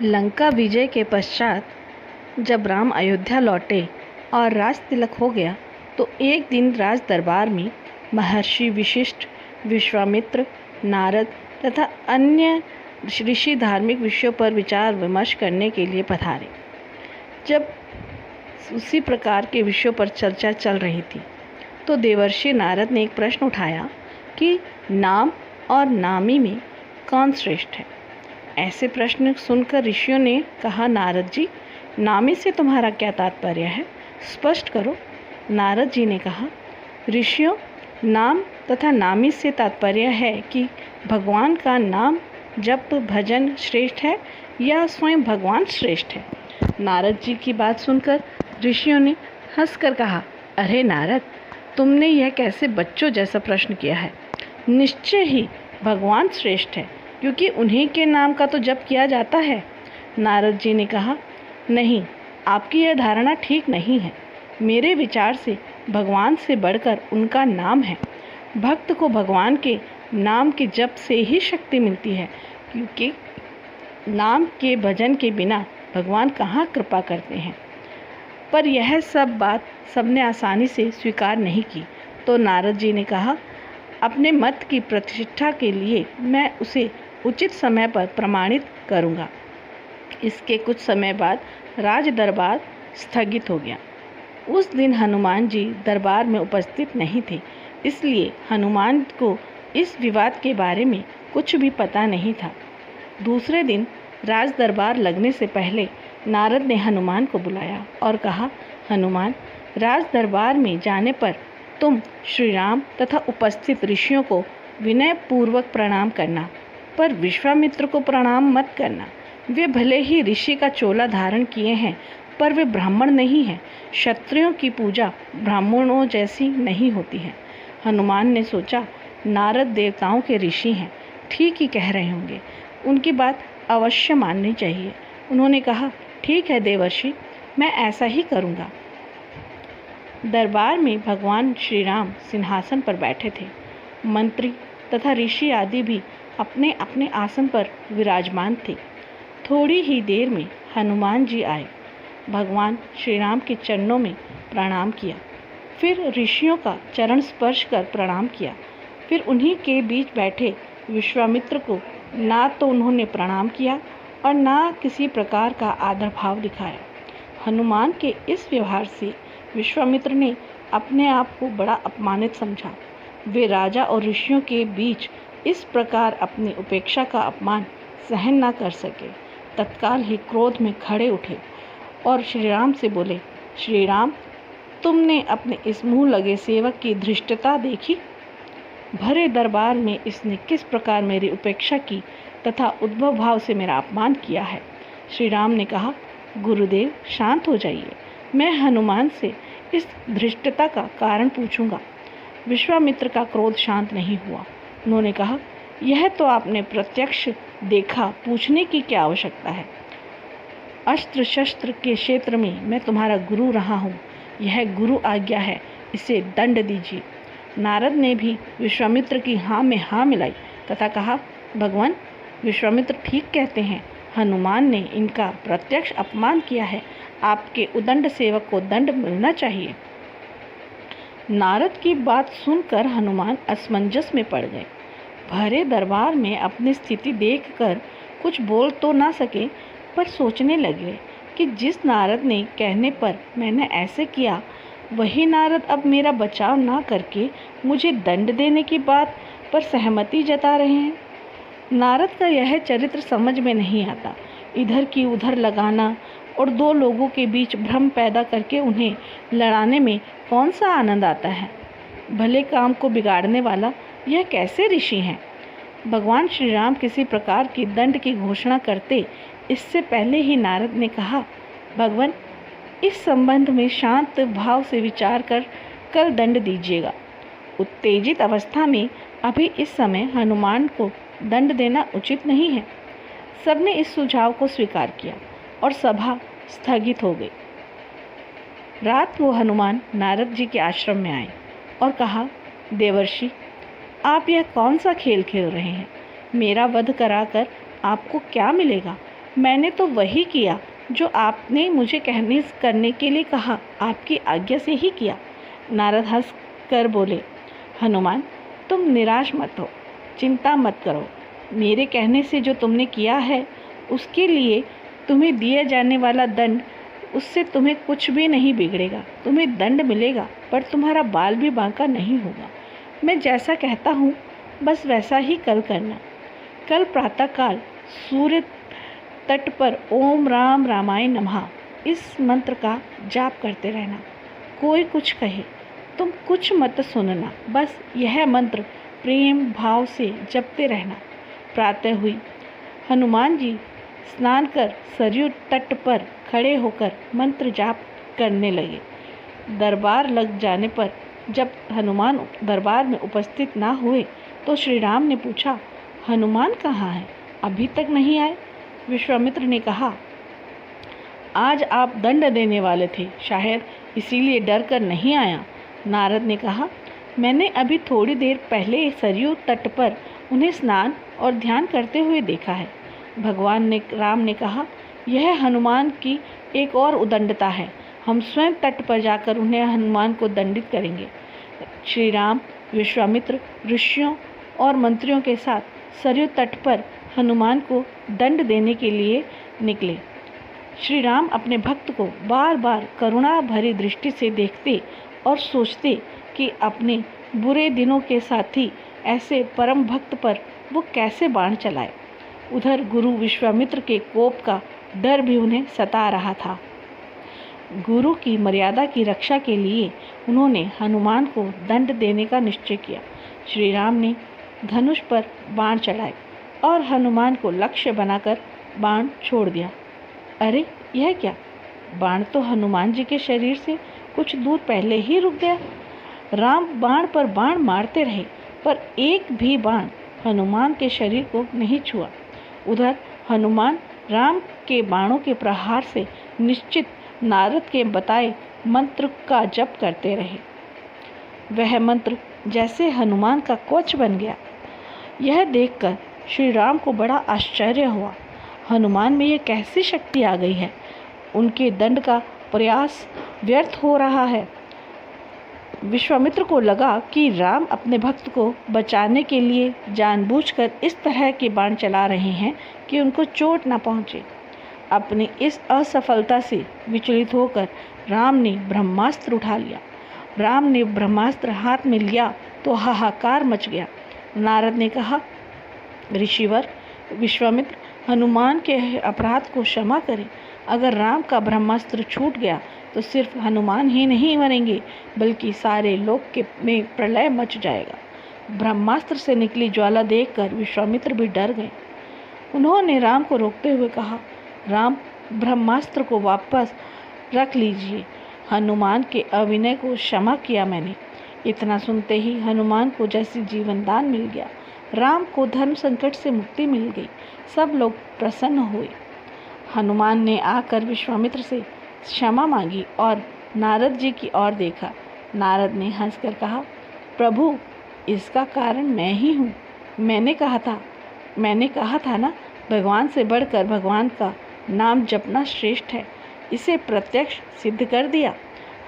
लंका विजय के पश्चात जब राम अयोध्या लौटे और राज तिलक हो गया तो एक दिन राज दरबार में महर्षि वशिष्ठ, विश्वामित्र, नारद तथा अन्य ऋषि धार्मिक विषयों पर विचार विमर्श करने के लिए पधारे। जब उसी प्रकार के विषयों पर चर्चा चल रही थी तो देवर्षि नारद ने एक प्रश्न उठाया कि नाम और नामी में कौन श्रेष्ठ है। ऐसे प्रश्न सुनकर ऋषियों ने कहा, नारद जी, नामी से तुम्हारा क्या तात्पर्य है, स्पष्ट करो। नारद जी ने कहा, ऋषियों, नाम तथा नामी से तात्पर्य है कि भगवान का नाम जप भजन श्रेष्ठ है या स्वयं भगवान श्रेष्ठ है। नारद जी की बात सुनकर ऋषियों ने हंसकर कहा, अरे नारद, तुमने यह कैसे बच्चों जैसा प्रश्न किया है। निश्चय ही भगवान श्रेष्ठ है, क्योंकि उन्हीं के नाम का तो जप किया जाता है। नारद जी ने कहा, नहीं, आपकी यह धारणा ठीक नहीं है। मेरे विचार से भगवान से बढ़कर उनका नाम है। भक्त को भगवान के नाम के जप से ही शक्ति मिलती है, क्योंकि नाम के भजन के बिना भगवान कहाँ कृपा करते हैं। पर यह सब बात सबने आसानी से स्वीकार नहीं की, तो नारद जी ने कहा, अपने मत की प्रतिष्ठा के लिए मैं उसे उचित समय पर प्रमाणित करूँगा। इसके कुछ समय बाद राज दरबार स्थगित हो गया। उस दिन हनुमान जी दरबार में उपस्थित नहीं थे, इसलिए हनुमान को इस विवाद के बारे में कुछ भी पता नहीं था। दूसरे दिन राज दरबार लगने से पहले नारद ने हनुमान को बुलाया और कहा, हनुमान, राज दरबार में जाने पर तुम श्री राम तथा उपस्थित ऋषियों को विनय पूर्वक प्रणाम करना, पर विश्वामित्र को प्रणाम मत करना। वे भले ही ऋषि का चोला धारण किए हैं, पर वे ब्राह्मण नहीं हैं। क्षत्रियों की पूजा ब्राह्मणों जैसी नहीं होती है। हनुमान ने सोचा, नारद देवताओं के ऋषि हैं, ठीक ही कह रहे होंगे, उनकी बात अवश्य माननी चाहिए। उन्होंने कहा, ठीक है देवर्षि, मैं ऐसा ही करूँगा। दरबार में भगवान श्री राम सिंहासन पर बैठे थे। मंत्री तथा ऋषि आदि भी अपने अपने आसन पर विराजमान थे। थोड़ी ही देर में हनुमान जी आए। भगवान श्री राम के चरणों में प्रणाम किया, फिर ऋषियों का चरण स्पर्श कर प्रणाम किया। फिर उन्हीं के बीच बैठे विश्वामित्र को ना तो उन्होंने प्रणाम किया और ना किसी प्रकार का आदर भाव दिखाया। हनुमान के इस व्यवहार से विश्वामित्र ने अपने आप को बड़ा अपमानित समझा। वे राजा और ऋषियों के बीच इस प्रकार अपनी उपेक्षा का अपमान सहन न कर सके। तत्काल ही क्रोध में खड़े उठे और श्री राम से बोले, श्री राम, तुमने अपने इस मुँह लगे सेवक की धृष्टता देखी। भरे दरबार में इसने किस प्रकार मेरी उपेक्षा की तथा उद्भव भाव से मेरा अपमान किया है। श्री राम ने कहा, गुरुदेव, शांत हो जाइए, मैं हनुमान से इस धृष्टता का कारण पूछूंगा। विश्वामित्र का क्रोध शांत नहीं हुआ। उन्होंने कहा, यह तो आपने प्रत्यक्ष देखा, पूछने की क्या आवश्यकता है। अस्त्र शस्त्र के क्षेत्र में मैं तुम्हारा गुरु रहा हूँ, यह गुरु आज्ञा है, इसे दंड दीजिए। नारद ने भी विश्वामित्र की हाँ में हाँ मिलाई तथा कहा, भगवान, विश्वामित्र ठीक कहते हैं, हनुमान ने इनका प्रत्यक्ष अपमान किया है। आपके उदंड सेवक को दंड मिलना चाहिए। नारद की बात सुनकर हनुमान असमंजस में पड़ गए। भरे दरबार में अपनी स्थिति देखकर कुछ बोल तो ना सके, पर सोचने लगे कि जिस नारद ने कहने पर मैंने ऐसे किया, वही नारद अब मेरा बचाव ना करके मुझे दंड देने की बात पर सहमति जता रहे हैं। नारद का यह चरित्र समझ में नहीं आता। इधर की उधर लगाना और दो लोगों के बीच भ्रम पैदा करके उन्हें लड़ाने में कौन सा आनंद आता है। भले काम को बिगाड़ने वाला यह कैसे ऋषि हैं। भगवान श्री राम किसी प्रकार की दंड की घोषणा करते इससे पहले ही नारद ने कहा, भगवान, इस संबंध में शांत भाव से विचार कर कल दंड दीजिएगा। उत्तेजित अवस्था में अभी इस समय हनुमान को दंड देना उचित नहीं है। सबने इस सुझाव को स्वीकार किया और सभा स्थगित हो गई। रात को हनुमान नारद जी के आश्रम में आए और कहा, देवर्षि, आप यह कौन सा खेल खेल रहे हैं। मेरा वध कराकर आपको क्या मिलेगा। मैंने तो वही किया जो आपने मुझे करने के लिए कहा, आपकी आज्ञा से ही किया। नारद हंस कर बोले, हनुमान तुम निराश मत हो, चिंता मत करो। मेरे कहने से जो तुमने किया है उसके लिए तुम्हें दिया जाने वाला दंड, उससे तुम्हें कुछ भी नहीं बिगड़ेगा। तुम्हें दंड मिलेगा पर तुम्हारा बाल भी बांका नहीं होगा। मैं जैसा कहता हूँ बस वैसा ही कल करना। कल प्रातःकाल सूर्य तट पर ओम राम रामाय नमः इस मंत्र का जाप करते रहना। कोई कुछ कहे तुम कुछ मत सुनना, बस यह मंत्र प्रेम भाव से जपते रहना। प्रातः हुई हनुमान जी स्नान कर सरयू तट पर खड़े होकर मंत्र जाप करने लगे। दरबार लग जाने पर जब हनुमान दरबार में उपस्थित ना हुए तो श्री राम ने पूछा, हनुमान कहाँ हैं? अभी तक नहीं आए। विश्वामित्र ने कहा, आज आप दंड देने वाले थे, शायद इसीलिए डर कर नहीं आया। नारद ने कहा, मैंने अभी थोड़ी देर पहले सरयू तट पर उन्हें स्नान और ध्यान करते हुए देखा है। भगवान राम ने कहा, यह हनुमान की एक और उदंडता है। हम स्वयं तट पर जाकर उन्हें हनुमान को दंडित करेंगे। श्री राम विश्वामित्र ऋषियों और मंत्रियों के साथ सरयू तट पर हनुमान को दंड देने के लिए निकले। श्री राम अपने भक्त को बार बार करुणा भरी दृष्टि से देखते और सोचते कि अपने बुरे दिनों के साथी ऐसे परम भक्त पर वो कैसे बाण चलाए। उधर गुरु विश्वामित्र के कोप का डर भी उन्हें सता रहा था। गुरु की मर्यादा की रक्षा के लिए उन्होंने हनुमान को दंड देने का निश्चय किया। श्री राम ने धनुष पर बाण चढ़ाए और हनुमान को लक्ष्य बनाकर बाण छोड़ दिया। अरे यह क्या? बाण तो हनुमान जी के शरीर से कुछ दूर पहले ही रुक गया। राम बाण पर बाण मारते रहे पर एक भी बाण हनुमान के शरीर को नहीं छुआ। उधर हनुमान राम के बाणों के प्रहार से निश्चित नारद के बताए मंत्र का जप करते रहे। वह मंत्र जैसे हनुमान का कवच बन गया। यह देखकर श्री राम को बड़ा आश्चर्य हुआ। हनुमान में यह कैसी शक्ति आ गई है? उनके दंड का प्रयास व्यर्थ हो रहा है। विश्वामित्र को लगा कि राम अपने भक्त को बचाने के लिए जानबूझकर इस तरह के बाण चला रहे हैं कि उनको चोट न पहुँचे। अपनी इस असफलता से विचलित होकर राम ने ब्रह्मास्त्र उठा लिया। राम ने ब्रह्मास्त्र हाथ में लिया तो हाहाकार मच गया। नारद ने कहा, ऋषिवर विश्वामित्र, हनुमान के अपराध को क्षमा करें। अगर राम का ब्रह्मास्त्र छूट गया तो सिर्फ हनुमान ही नहीं मरेंगे बल्कि सारे लोक के में प्रलय मच जाएगा। ब्रह्मास्त्र से निकली ज्वाला देखकर विश्वामित्र भी डर गए। उन्होंने राम को रोकते हुए कहा, राम, ब्रह्मास्त्र को वापस रख लीजिए। हनुमान के अविनय को क्षमा किया मैंने। इतना सुनते ही हनुमान को जैसे जीवन दान मिल गया। राम को धर्म संकट से मुक्ति मिल गई। सब लोग प्रसन्न हुए। हनुमान ने आकर विश्वामित्र से क्षमा मांगी और नारद जी की ओर देखा। नारद ने हंसकर कहा, प्रभु, इसका कारण मैं ही हूँ। मैंने कहा था ना, भगवान से बढ़कर भगवान का नाम जपना श्रेष्ठ है। इसे प्रत्यक्ष सिद्ध कर दिया।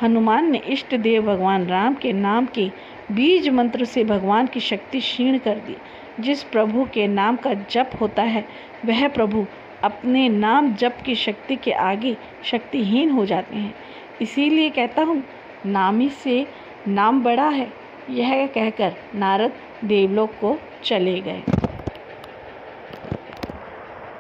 हनुमान ने इष्ट देव भगवान राम के नाम के बीज मंत्र से भगवान की शक्ति क्षीण कर दी। जिस प्रभु के नाम का जप होता है वह प्रभु अपने नाम जप की शक्ति के आगे शक्तिहीन हो जाते हैं। इसीलिए कहता हूँ, नामी से नाम बड़ा है। यह कहकर नारद देवलोक को चले गए।